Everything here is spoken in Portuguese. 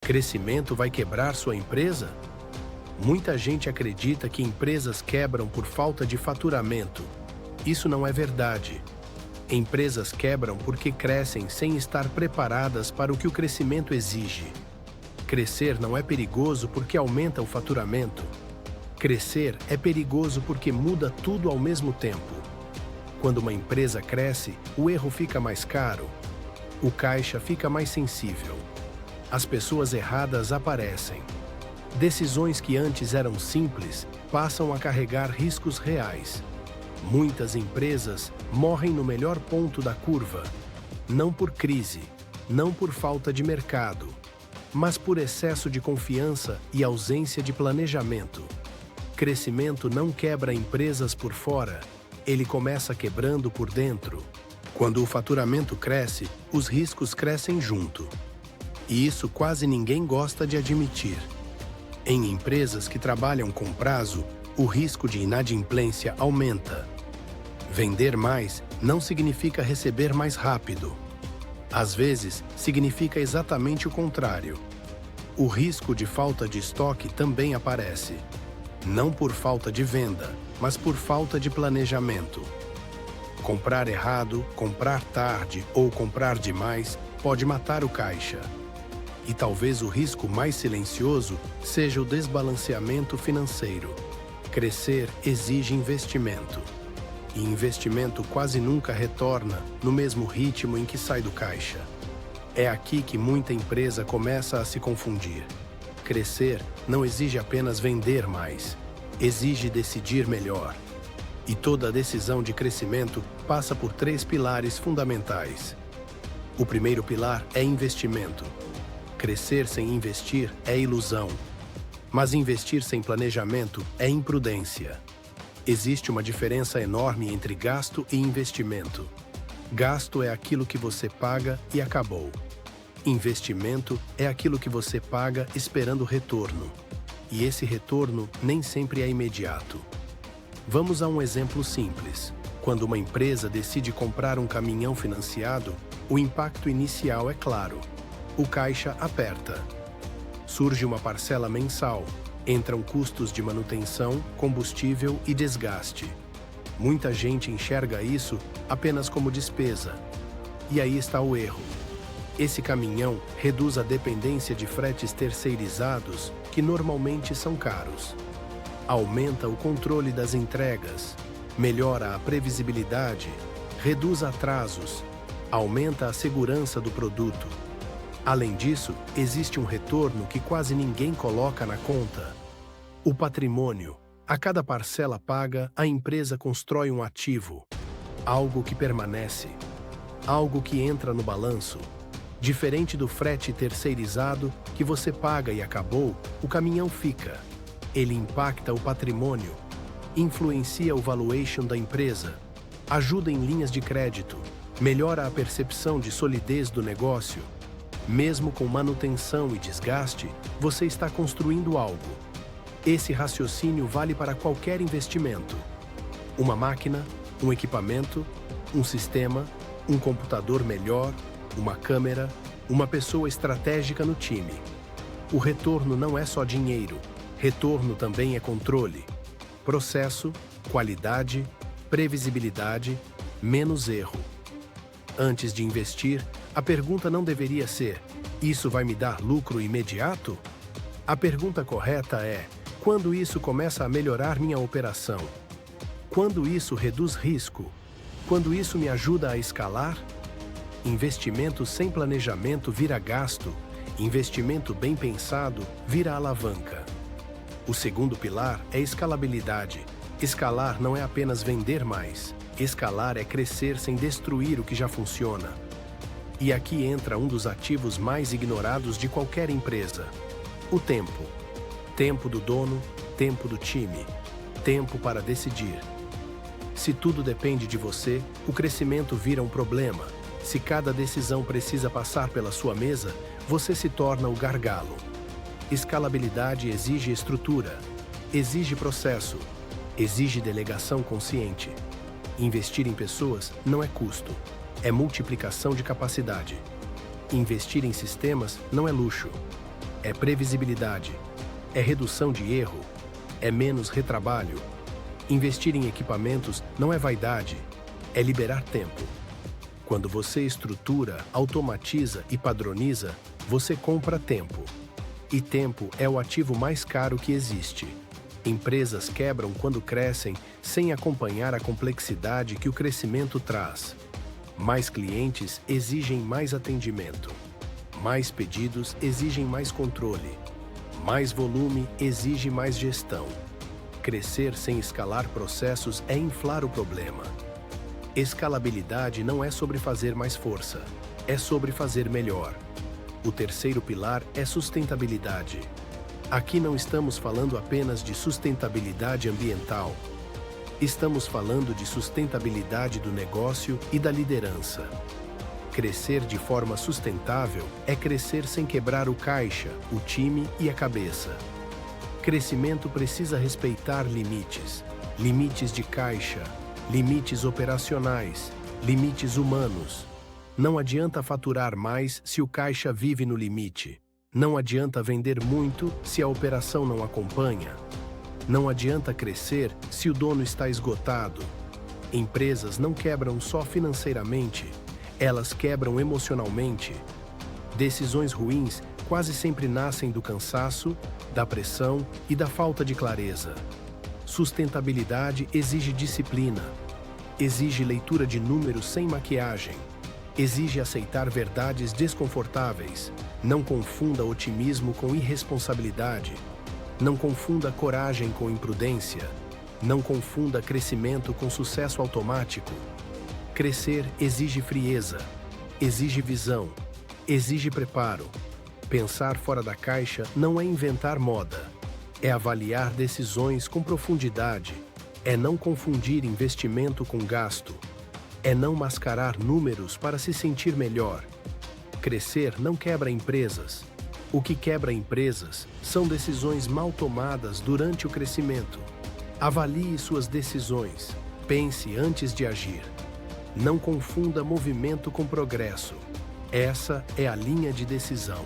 Crescimento vai quebrar sua empresa? Muita gente acredita que empresas quebram por falta de faturamento. Isso não é verdade. Empresas quebram porque crescem sem estar preparadas para o que o crescimento exige. Crescer não é perigoso porque aumenta o faturamento. Crescer é perigoso porque muda tudo ao mesmo tempo. Quando uma empresa cresce, o erro fica mais caro. O caixa fica mais sensível. As pessoas erradas aparecem. Decisões que antes eram simples passam a carregar riscos reais. Muitas empresas morrem no melhor ponto da curva, não por crise, não por falta de mercado, mas por excesso de confiança e ausência de planejamento. Crescimento não quebra empresas por fora, ele começa quebrando por dentro. Quando o faturamento cresce, os riscos crescem junto. E isso quase ninguém gosta de admitir. Em empresas que trabalham com prazo, o risco de inadimplência aumenta. Vender mais não significa receber mais rápido. Às vezes, significa exatamente o contrário. O risco de falta de estoque também aparece. Não por falta de venda, mas por falta de planejamento. Comprar errado, comprar tarde ou comprar demais pode matar o caixa. E talvez o risco mais silencioso seja o desbalanceamento financeiro. Crescer exige investimento. E investimento quase nunca retorna no mesmo ritmo em que sai do caixa. É aqui que muita empresa começa a se confundir. Crescer não exige apenas vender mais, exige decidir melhor. E toda decisão de crescimento passa por 3 pilares fundamentais. O primeiro pilar é investimento. Crescer sem investir é ilusão. Mas investir sem planejamento é imprudência. Existe uma diferença enorme entre gasto e investimento. Gasto é aquilo que você paga e acabou. Investimento é aquilo que você paga esperando retorno. E esse retorno nem sempre é imediato. Vamos a um exemplo simples. Quando uma empresa decide comprar um caminhão financiado, o impacto inicial é claro. O caixa aperta. Surge uma parcela mensal. Entram custos de manutenção, combustível e desgaste. Muita gente enxerga isso apenas como despesa. E aí está o erro. Esse caminhão reduz a dependência de fretes terceirizados, que normalmente são caros. Aumenta o controle das entregas, melhora a previsibilidade, reduz atrasos, aumenta a segurança do produto. Além disso, existe um retorno que quase ninguém coloca na conta. O patrimônio. A cada parcela paga, a empresa constrói um ativo. Algo que permanece. Algo que entra no balanço. Diferente do frete terceirizado, que você paga e acabou, o caminhão fica. Ele impacta o patrimônio, influencia o valuation da empresa, ajuda em linhas de crédito, melhora a percepção de solidez do negócio. Mesmo com manutenção e desgaste, você está construindo algo. Esse raciocínio vale para qualquer investimento. Uma máquina, um equipamento, um sistema, um computador melhor, uma câmera, uma pessoa estratégica no time. O retorno não é só dinheiro, retorno também é controle. Processo, qualidade, previsibilidade, menos erro. Antes de investir, a pergunta não deveria ser: isso vai me dar lucro imediato? A pergunta correta é: quando isso começa a melhorar minha operação? Quando isso reduz risco? Quando isso me ajuda a escalar? Investimento sem planejamento vira gasto, investimento bem pensado vira alavanca. O segundo pilar é escalabilidade. Escalar não é apenas vender mais. Escalar é crescer sem destruir o que já funciona. E aqui entra um dos ativos mais ignorados de qualquer empresa: o tempo. Tempo do dono, tempo do time, tempo para decidir. Se tudo depende de você, o crescimento vira um problema. Se cada decisão precisa passar pela sua mesa, você se torna o gargalo. Escalabilidade exige estrutura, exige processo, exige delegação consciente. Investir em pessoas não é custo, é multiplicação de capacidade. Investir em sistemas não é luxo, É previsibilidade. É redução de erro. É menos retrabalho. Investir em equipamentos não é vaidade, é liberar tempo. Quando você estrutura, automatiza e padroniza, você compra tempo. E tempo é o ativo mais caro que existe. Empresas quebram quando crescem sem acompanhar a complexidade que o crescimento traz. Mais clientes exigem mais atendimento. Mais pedidos exigem mais controle. Mais volume exige mais gestão. Crescer sem escalar processos é inflar o problema. Escalabilidade não é sobre fazer mais força, é sobre fazer melhor. O terceiro pilar é sustentabilidade. Aqui não estamos falando apenas de sustentabilidade ambiental. Estamos falando de sustentabilidade do negócio e da liderança. Crescer de forma sustentável é crescer sem quebrar o caixa, o time e a cabeça. Crescimento precisa respeitar limites. Limites de caixa, limites operacionais, limites humanos. Não adianta faturar mais se o caixa vive no limite. Não adianta vender muito se a operação não acompanha. Não adianta crescer se o dono está esgotado. Empresas não quebram só financeiramente, elas quebram emocionalmente. Decisões ruins quase sempre nascem do cansaço, da pressão e da falta de clareza. Sustentabilidade exige disciplina, exige leitura de números sem maquiagem, exige aceitar verdades desconfortáveis. Não confunda otimismo com irresponsabilidade. Não confunda coragem com imprudência. Não confunda crescimento com sucesso automático. Crescer exige frieza, exige visão, exige preparo. Pensar fora da caixa não é inventar moda. É avaliar decisões com profundidade. É não confundir investimento com gasto. É não mascarar números para se sentir melhor. Crescer não quebra empresas. O que quebra empresas são decisões mal tomadas durante o crescimento. Avalie suas decisões. Pense antes de agir. Não confunda movimento com progresso. Essa é a linha de decisão.